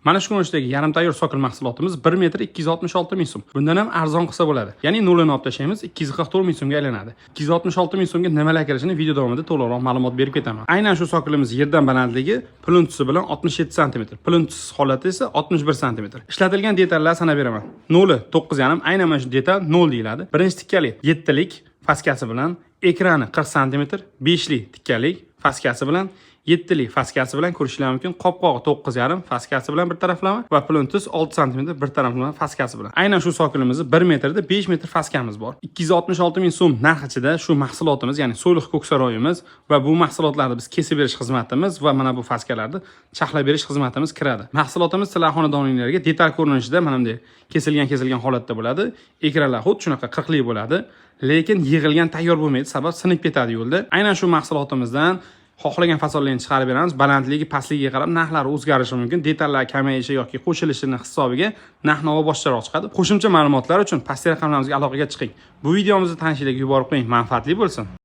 Mana shu ko'rinishdagi yarim tayyor sokil mahsulotimiz 1 metr 266 ming so'm. Bundan ham arzon qilsa bo'ladi. Ya'ni nolini olib tashlaymiz, 244 ming so'mga aylanadi. 266 ming so'mga nimalar kirishini video davomida to'liqroq ma'lumot berib ketaman. Aynan shu sokilimiz yerdan balandligi plyontusi bilan 67 sm, plyontус holati esa 61 sm. Ishlatilgan detallar sanab beraman. Noli 9,5, aynan mana shu detal 0 deyiladi. Birinchi tikkali 7 lik faskasi bilan, ekrani 40 sm, 5 lik tikkalik faskasi bilan, 7 lik faskasi bilan ko'rishingiz mumkin. Qopqog'i 9,5 faskasi bilan bir taraflama va plyontус 6 sm bir taraflama faskasi bilan. Aynan shu sokilimizni 1 metrda 5 metr faskamiz bor. 266 ming so'm narx ichida shu mahsulotimiz, ya'ni so'liq ko'ksaroyimiz va bu mahsulotlarni biz kesib berish xizmatimiz va mana bu faskalarni chaqlab berish xizmatimiz kiradi. Mahsulotimiz sizlar xonadoningizga detal ko'rinishida mana bunday kesilgan holatda bo'ladi. Ekranlar xuddi shunaqa 40 lik bo'ladi, lekin yig'ilgan tayyor bo'lmaydi, sabab sinib ketadi yo'lda. Aynan shu mahsulotimizdan xohlagan fasollarni chiqarib beramiz. Balandligi, pastligiga qarab narxlari o'zgarishi mumkin. Detallar kamayishi yoki qo'shilishini hisobiga narx-navo boshqacharoq chiqadi. Qo'shimcha ma'lumotlar uchun pastki raqamlarimizga aloqaga chiqing. Bu videomizni tanishinglarga yuborib qo'ying. Manfaatli bo'lsin.